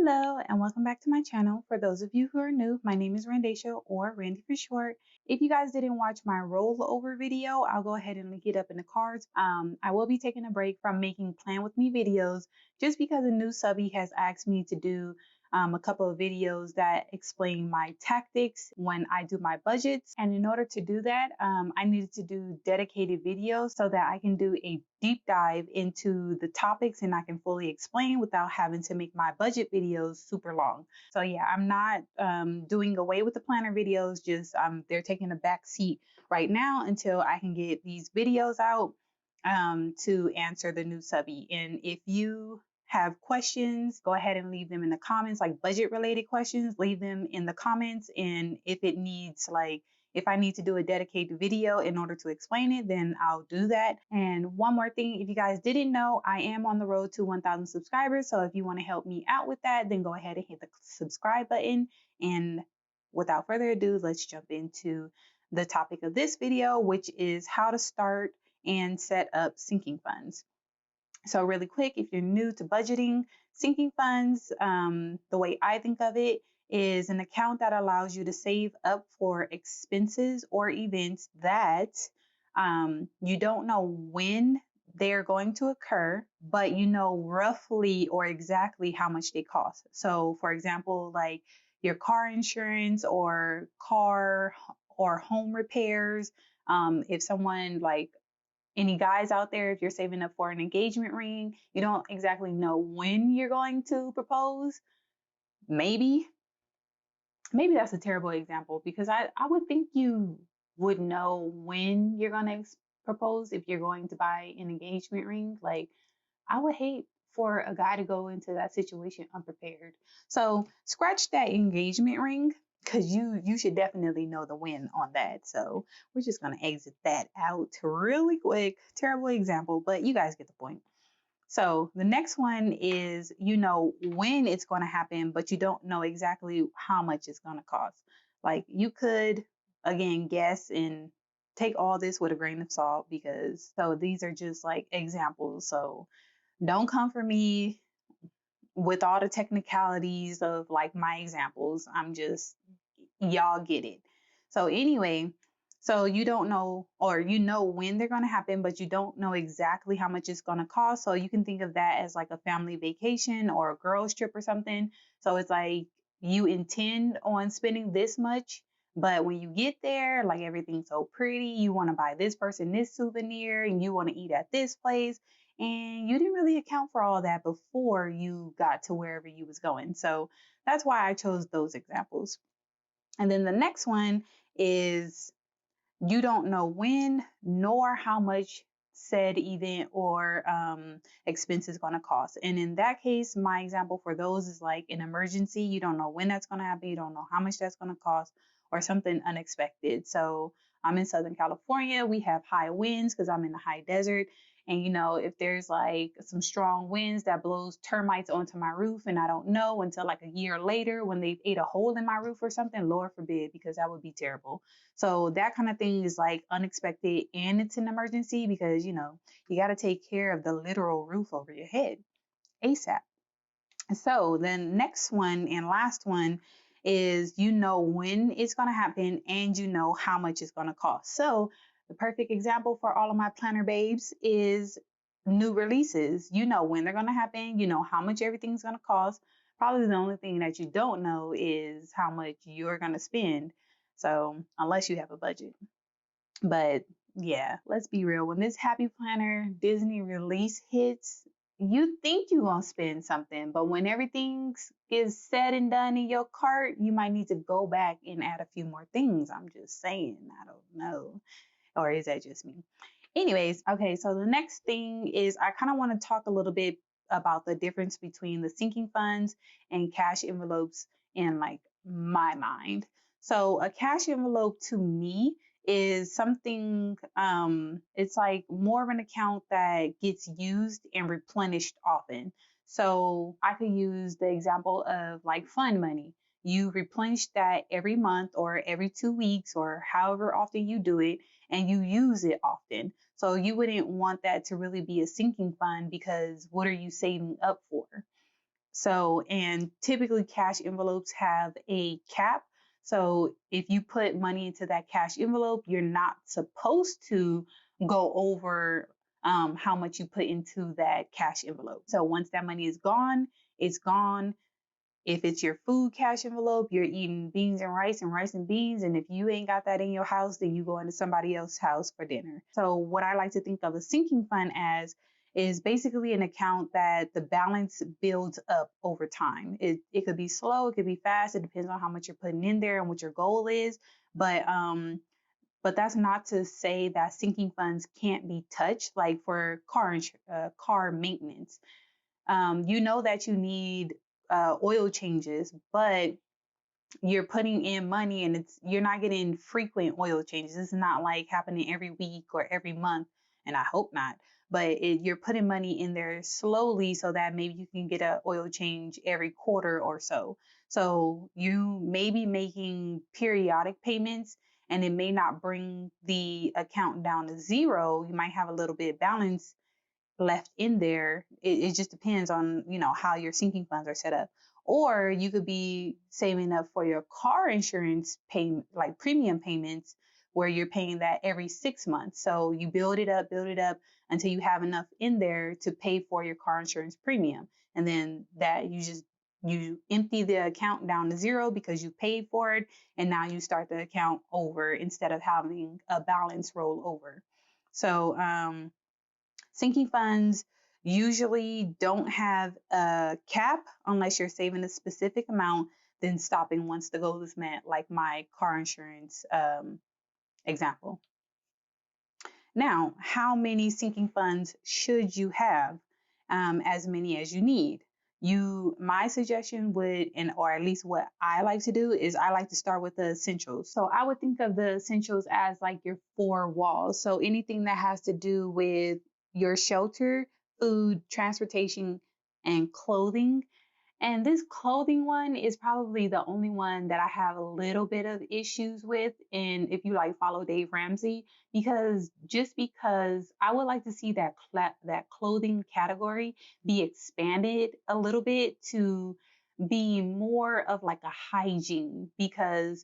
Hello and welcome back to my channel. For those of you who are new, my name is Randy4short or Randy4short. If you guys didn't watch my rollover video, I'll go ahead and link it up in the cards. I will be taking a break from making plan with me videos just because a new subby has asked me to do a couple of videos that explain my tactics when I do my budgets. And in order to do that, I needed to do dedicated videos so that I can do a deep dive into the topics and I can fully explain without having to make my budget videos super long. So yeah, I'm not doing away with the planner videos, just they're taking a back seat right now until I can get these videos out to answer the new subby. And if you have questions, go ahead and leave them in the comments, like budget related questions, leave them in the comments. And if it needs if I need to do a dedicated video in order to explain it, then I'll do that. And one more thing, if you guys didn't know, I am on the road to 1,000 subscribers. So if you want to help me out with that, then go ahead and hit the subscribe button. And without further ado, let's jump into the topic of this video, which is how to start and set up sinking funds. So really quick, if you're new to budgeting, sinking funds, the way I think of it is an account that allows you to save up for expenses or events that you don't know when they're going to occur, but you know roughly or exactly how much they cost. So for example, like your car insurance or car or home repairs. If someone any guys out there, if you're saving up for an engagement ring, you don't exactly know when you're going to propose. Maybe that's a terrible example because I would think you would know when you're going to propose if you're going to buy an engagement ring. Like, I would hate for a guy to go into that situation unprepared. So scratch that engagement ring because you should definitely know the when on that. So we're just going to exit that out really quick. Terrible example, but you guys get the point. So the next one is, you know when it's going to happen, but you don't know exactly how much it's going to cost. Like, you could, again, guess and take all this with a grain of salt because so these are just like examples. So don't come for me with all the technicalities of like my examples. I'm just, y'all get it. So anyway, so you don't know, or you know when they're going to happen, but you don't know exactly how much it's going to cost. So you can think of that as like a family vacation or a girls trip or something. So it's like you intend on spending this much, but when you get there, like everything's so pretty, you want to buy this person this souvenir and you want to eat at this place. And you didn't really account for all that before you got to wherever you was going. So that's why I chose those examples. And then the next one is you don't know when nor how much said event or expense is going to cost. And in that case, my example for those is like an emergency. You don't know when that's going to happen. You don't know how much that's going to cost or something unexpected. So I'm in Southern California. We have high winds because I'm in the high desert. And if there's like some strong winds that blows termites onto my roof and I don't know until like a year later when they've ate a hole in my roof or something, Lord forbid, because that would be terrible. So that kind of thing is like unexpected and it's an emergency because, you got to take care of the literal roof over your head ASAP. So then next one and last one is when it's going to happen and how much it's going to cost. So the perfect example for all of my planner babes is new releases. You know when they're going to happen, how much everything's going to cost. Probably the only thing that you don't know is how much you're going to spend. So unless you have a budget. But yeah, let's be real. When this Happy Planner Disney release hits, you think you're going to spend something, but when everything is said and done in your cart, you might need to go back and add a few more things. I'm just saying, I don't know. Or is that just me? Anyways, okay, so the next thing is I kind of want to talk a little bit about the difference between the sinking funds and cash envelopes in like my mind. So a cash envelope to me is something, it's like more of an account that gets used and replenished often. So I could use the example of like fund money. You replenish that every month or every 2 weeks or however often you do it, and you use it often. So you wouldn't want that to really be a sinking fund because what are you saving up for? So, and typically cash envelopes have a cap. So if you put money into that cash envelope, you're not supposed to go over how much you put into that cash envelope. So once that money is gone, it's gone. If it's your food cash envelope, you're eating beans and rice and beans. And if you ain't got that in your house, then you go into somebody else's house for dinner. So what I like to think of a sinking fund as is basically an account that the balance builds up over time. It could be slow, it could be fast. It depends on how much you're putting in there and what your goal is. But that's not to say that sinking funds can't be touched, like for car maintenance. You know that you need oil changes, but you're putting in money and you're not getting frequent oil changes. It's not like happening every week or every month, and I hope not. But you're putting money in there slowly so that maybe you can get an oil change every quarter or so. So you may be making periodic payments, and it may not bring the account down to zero. You might have a little bit of balance left in there. It just depends on, how your sinking funds are set up. Or you could be saving up for your car insurance payment, like premium payments, where you're paying that every 6 months. So you build it up until you have enough in there to pay for your car insurance premium. And then that you empty the account down to zero because you paid for it. And now you start the account over instead of having a balance roll over. So, sinking funds usually don't have a cap unless you're saving a specific amount, then stopping once the goal is met, like my car insurance example. Now, how many sinking funds should you have? As many as you need. My suggestion would, or at least what I like to do, is I like to start with the essentials. So I would think of the essentials as like your four walls. So anything that has to do with your shelter, food, transportation, and clothing. And this clothing one is probably the only one that I have a little bit of issues with. And if you like follow Dave Ramsey, because I would like to see that clothing category be expanded a little bit to be more of like a hygiene, because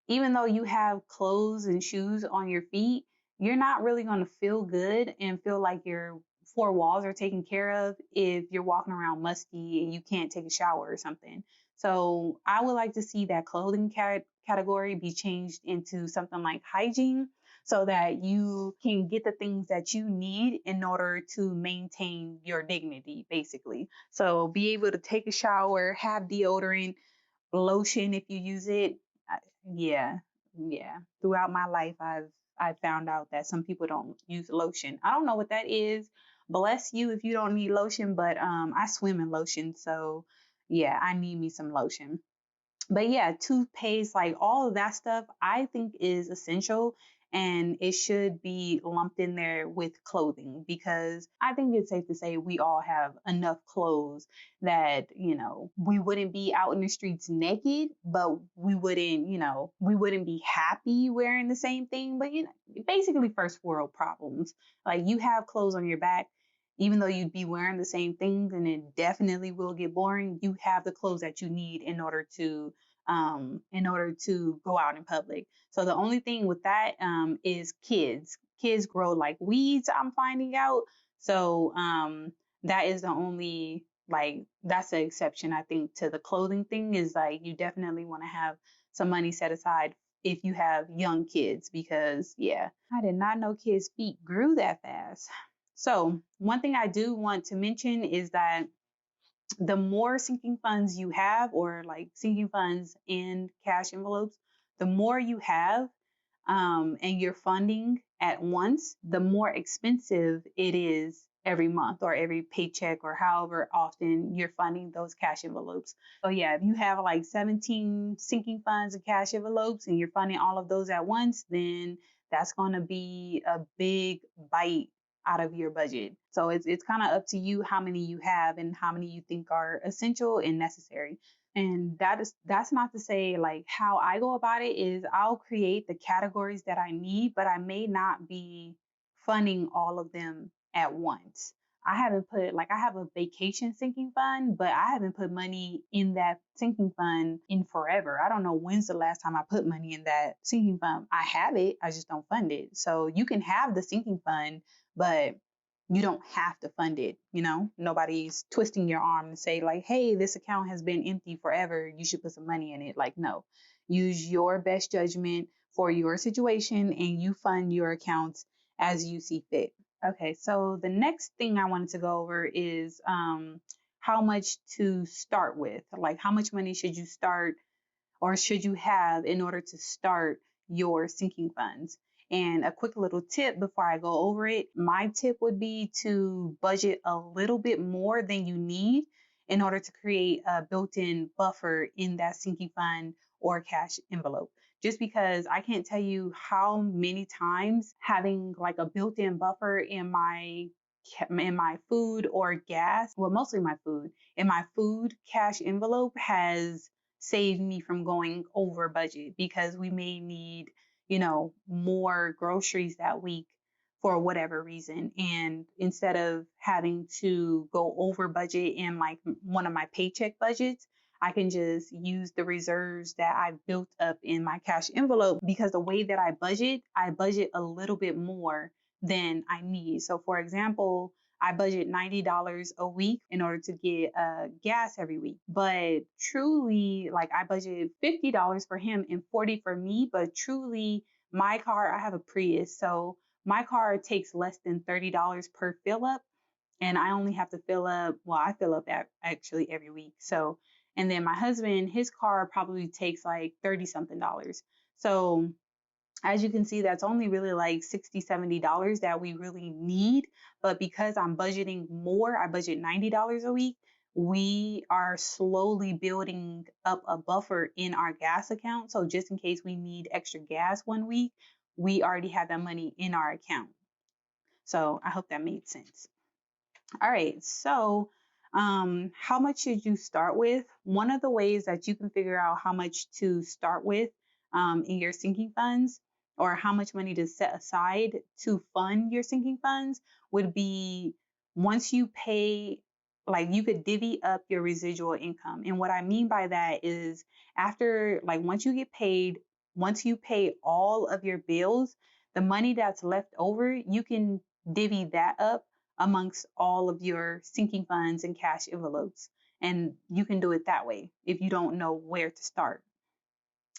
even though you have clothes and shoes on your feet, you're not really going to feel good and feel like your four walls are taken care of if you're walking around musty and you can't take a shower or something. So I would like to see that clothing category be changed into something like hygiene, so that you can get the things that you need in order to maintain your dignity, basically. So be able to take a shower, have deodorant, lotion if you use it. Yeah, yeah. Throughout my life, I've found out that some people don't use lotion. I don't know what that is. Bless you if you don't need lotion, but I swim in lotion, so yeah, I need me some lotion. But yeah, toothpaste, like all of that stuff, I think is essential, and it should be lumped in there with clothing, because I think it's safe to say we all have enough clothes that, we wouldn't be out in the streets naked, but we wouldn't be happy wearing the same thing. But, basically first world problems. Like, you have clothes on your back, even though you'd be wearing the same things and it definitely will get boring, you have the clothes that you need in order to go out in public. So the only thing with that is kids. Kids grow like weeds, I'm finding out. So that is the only, like, that's the exception, I think, to the clothing thing, is like you definitely want to have some money set aside if you have young kids, because yeah, I did not know kids' feet grew that fast. So one thing I do want to mention is that the more sinking funds you have, or like sinking funds in cash envelopes, the more you have, and you're funding at once, the more expensive it is every month or every paycheck, or however often you're funding those cash envelopes. So yeah, if you have like 17 sinking funds and cash envelopes and you're funding all of those at once, then that's going to be a big bite out of your budget. So it's kind of up to you how many you have and how many you think are essential and necessary. And that's not to say, like, how I go about it is I'll create the categories that I need, but I may not be funding all of them at once. I haven't put, like, I have a vacation sinking fund, but I haven't put money in that sinking fund in forever. I don't know when's the last time I put money in that sinking fund. I have it, I just don't fund it. So you can have the sinking fund, but you don't have to fund it. You know, nobody's twisting your arm to say, like, hey, this account has been empty forever, you should put some money in it. Like, no, use your best judgment for your situation and you fund your accounts as you see fit. Okay, so the next thing I wanted to go over is how much to start with. Like, how much money should you start or should you have in order to start your sinking funds? And a quick little tip before I go over it, my tip would be to budget a little bit more than you need in order to create a built-in buffer in that sinking fund or cash envelope. Just because I can't tell you how many times having like a built-in buffer in my food or gas, well, mostly my food, in my food cash envelope has saved me from going over budget because we may need, you know, more groceries that week for whatever reason. And instead of having to go over budget in like one of my paycheck budgets, I can just use the reserves that I built up in my cash envelope because the way that I budget a little bit more than I need. So for example, I budget $90 a week in order to get gas every week. But truly, like I budgeted $50 for him and 40 for me. But truly, my car, I have a Prius. So my car takes less than $30 per fill up. And I only have to fill up, well, I fill up actually every week. So, and then my husband, his car probably takes like 30 something dollars. So as you can see, that's only really like $60, $70 that we really need. But because I'm budgeting more, I budget $90 a week, we are slowly building up a buffer in our gas account. So just in case we need extra gas one week, we already have that money in our account. So I hope that made sense. All right, so how much should you start with? One of the ways that you can figure out how much to start with in your sinking funds or how much money to set aside to fund your sinking funds would be once you pay, like you could divvy up your residual income. And what I mean by that is after, like once you get paid, once you pay all of your bills, the money that's left over, you can divvy that up amongst all of your sinking funds and cash envelopes. And you can do it that way if you don't know where to start.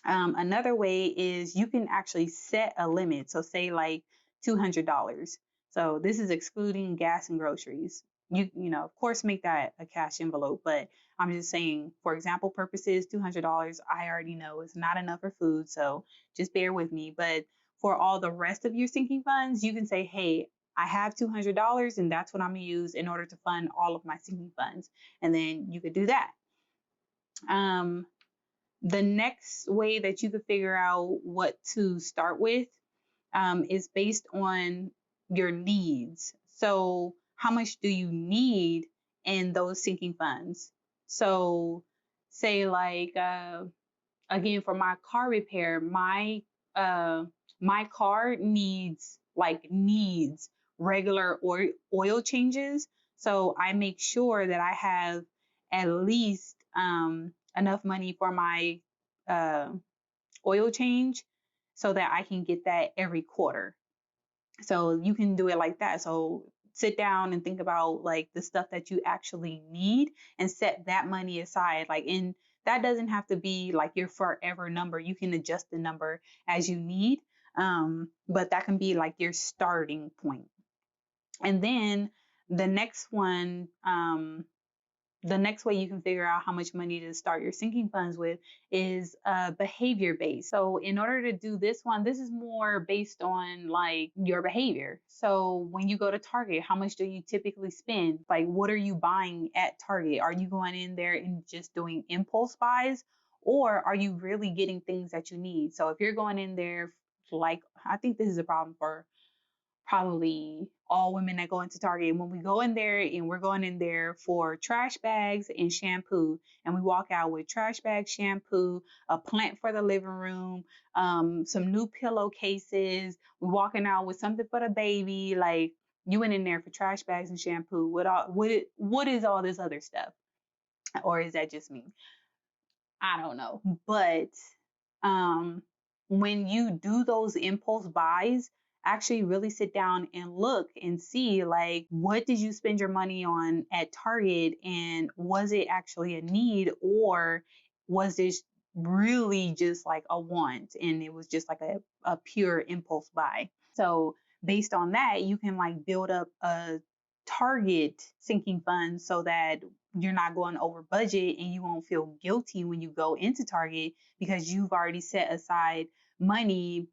Another way is you can actually set a limit. So say like $200. So this is excluding gas and groceries. You know, of course, make that a cash envelope, but I'm just saying, for example purposes, $200, I already know is not enough for food. So just bear with me. But for all the rest of your sinking funds, you can say, hey, I have $200 and that's what I'm gonna use in order to fund all of my sinking funds. And then you could do that. The next way that you could figure out what to start with is based on your needs. So how much do you need in those sinking funds? So say like, again, for my car repair, my car needs regular oil changes. So I make sure that I have at least enough money for my uh, oil change so that I can get that every quarter. So you can do it like that. So sit down and think about like the stuff that you actually need and set that money aside. Like, and that doesn't have to be like your forever number. You can adjust the number as you need. But that can be like your starting point. And then the next one, the next way you can figure out how much money to start your sinking funds with is behavior based. So in order to do this one, this is more based on like your behavior. So when you go to Target, how much do you typically spend? Like, what are you buying at Target? Are you going in there and just doing impulse buys, or are you really getting things that you need? So if you're going in there, like, I think this is a problem for probably all women that go into Target. When we go in there and we're going in there for trash bags and shampoo, and we walk out with trash bag, shampoo, a plant for the living room, some new pillowcases, we're walking out with something for the baby, like you went in there for trash bags and shampoo. What is all this other stuff? Or is that just me? I don't know. But um, when you do those impulse buys, actually really sit down and look and see, like, what did you spend your money on at Target, and was it actually a need, or was this really just like a want and it was just like a pure impulse buy? So based on that, you can like build up a Target sinking fund so that you're not going over budget and you won't feel guilty when you go into Target because you've already set aside money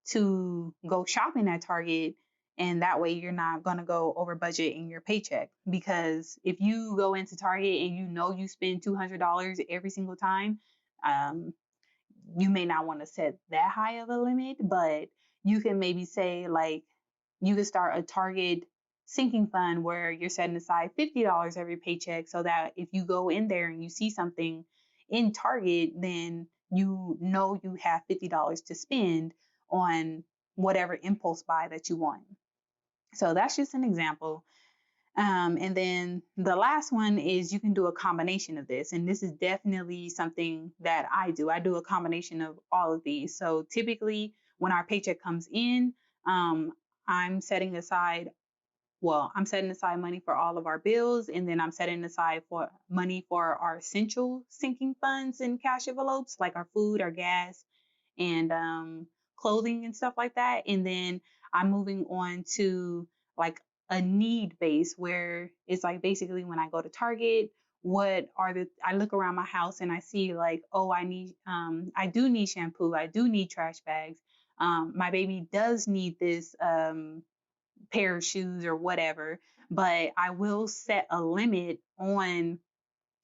to go shopping at Target. And that way you're not going to go over budget in your paycheck. Because if you go into Target and you know you spend $200 every single time, um, you may not want to set that high of a limit, but you can maybe say, like, you could start a Target sinking fund where you're setting aside $50 every paycheck, so that if you go in there and you see something in Target, then you know you have $50 to spend on whatever impulse buy that you want. So that's just an example. And then the last one is you can do a combination of this. And this is definitely something that I do. I do a combination of all of these. So typically when our paycheck comes in, um, I'm setting aside money for all of our bills, and then I'm setting aside for money for our essential sinking funds and cash envelopes, like our food, our gas, and clothing and stuff like that. And then I'm moving on to like a need base, where it's like basically when I go to Target, I look around my house and I see like, oh, I do need shampoo, I do need trash bags. My baby does need this pair of shoes or whatever, but I will set a limit on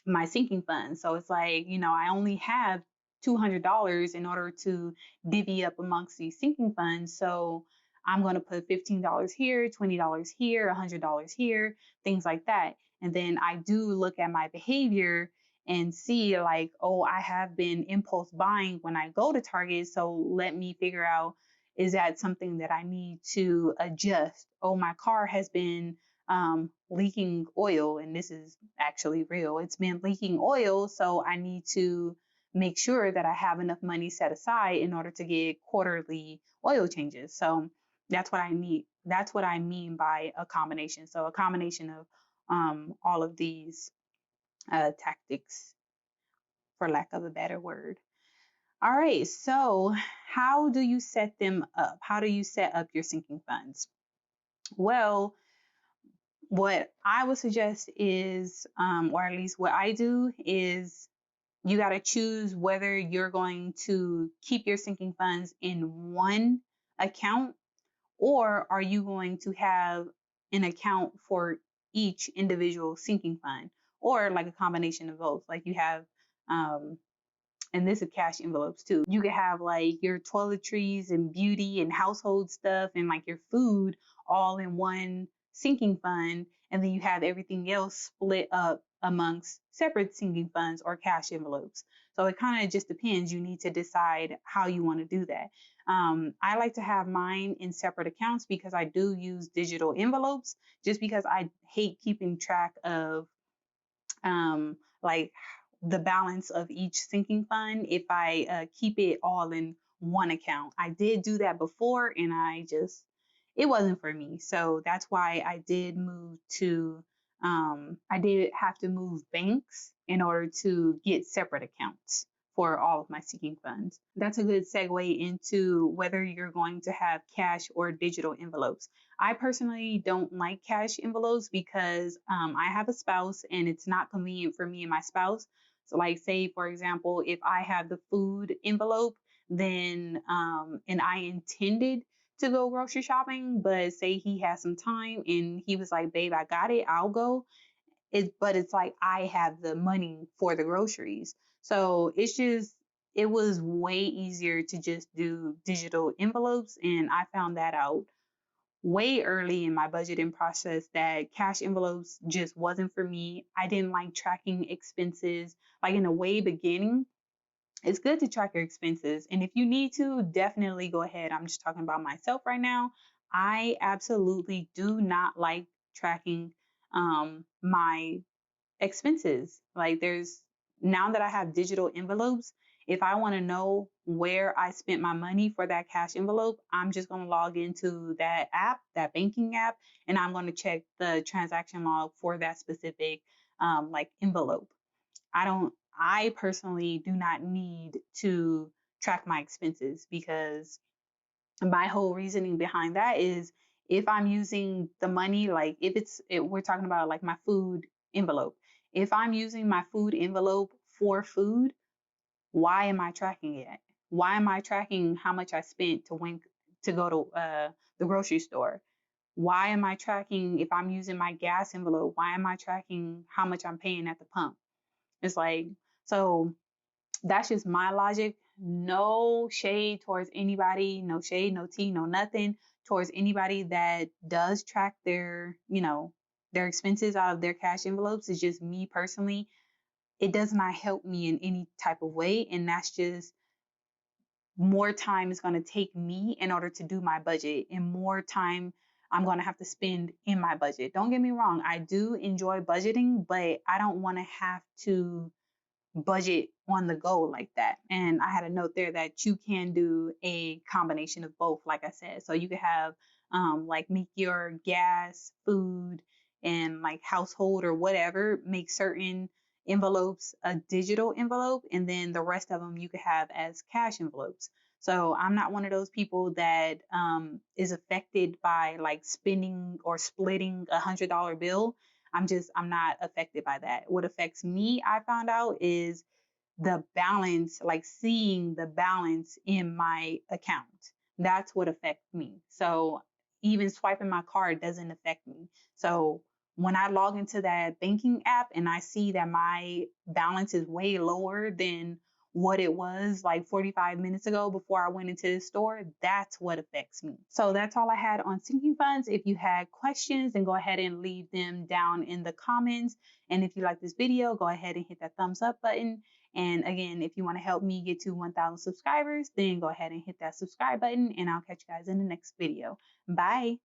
my sinking fund. So it's like, I only have $200 in order to divvy up amongst these sinking funds. So I'm going to put $15 here, $20 here, $100 here, things like that. And then I do look at my behavior and see like, oh, I have been impulse buying when I go to Target. So let me figure out, is that something that I need to adjust? Oh, my car has been leaking oil, and this is actually real. It's been leaking oil, so I need to make sure that I have enough money set aside in order to get quarterly oil changes. So that's what I need. That's what I mean by a combination. So a combination of all of these tactics, for lack of a better word. All right. So how do you set them up? How do you set up your sinking funds? Well, what I would suggest is, or at least what I do is, you got to choose whether you're going to keep your sinking funds in one account, or are you going to have an account for each individual sinking fund, or like a combination of both. Like you have, and this is cash envelopes too. You could have like your toiletries and beauty and household stuff and like your food all in one sinking fund. And then you have everything else split up amongst separate sinking funds or cash envelopes. So it kind of just depends. You need to decide how you want to do that. I like to have mine in separate accounts because I do use digital envelopes, just because I hate keeping track of like the balance of each sinking fund if I keep it all in one account. I did do that before, and it wasn't for me. So that's why I did I did have to move banks in order to get separate accounts for all of my sinking funds. That's a good segue into whether you're going to have cash or digital envelopes. I personally don't like cash envelopes because I have a spouse and it's not convenient for me and my spouse. So like say, for example, if I have the food envelope, then and I intended to go grocery shopping, but say he has some time and he was like, babe, I got it, I'll go. But it's like I have the money for the groceries. So it was way easier to just do digital envelopes. And I found that out way early in my budgeting process, that cash envelopes just wasn't for me. I didn't like tracking expenses. Like in the way beginning, it's good to track your expenses. And if you need to, definitely go ahead. I'm just talking about myself right now. I absolutely do not like tracking my expenses. Like there's now that I have digital envelopes, if I want to know where I spent my money for that cash envelope, I'm just going to log into that app, that banking app, and I'm going to check the transaction log for that specific like envelope. I personally do not need to track my expenses because my whole reasoning behind that is if I'm using the money, like we're talking about like my food envelope. If I'm using my food envelope for food, why am I tracking it? Why am I tracking how much I spent to go to the grocery store? Why am I tracking if I'm using my gas envelope? Why am I tracking how much I'm paying at the pump? It's like, so that's just my logic. No shade towards anybody, no shade, no tea, no nothing towards anybody that does track their expenses out of their cash envelopes. It's just me personally. It does not help me in any type of way. And that's just more time is going to take me in order to do my budget and more time I'm going to have to spend in my budget. Don't get me wrong. I do enjoy budgeting, but I don't want to have to budget on the go like that. And I had a note there that you can do a combination of both, like I said. So you could have like make your gas, food, and like household or whatever, make certain envelopes a digital envelope, and then the rest of them you could have as cash envelopes. So I'm not one of those people that is affected by like spending or splitting $100 bill. I'm not affected by that. What affects me, I found out, is the balance, like seeing the balance in my account. That's what affects me. So even swiping my card doesn't affect me. So when I log into that banking app and I see that my balance is way lower than what it was like 45 minutes ago before I went into the store, that's what affects me. So that's all I had on sinking funds. If you had questions, then go ahead and leave them down in the comments. And if you like this video, go ahead and hit that thumbs up button. And again, if you want to help me get to 1,000 subscribers, then go ahead and hit that subscribe button, and I'll catch you guys in the next video. Bye.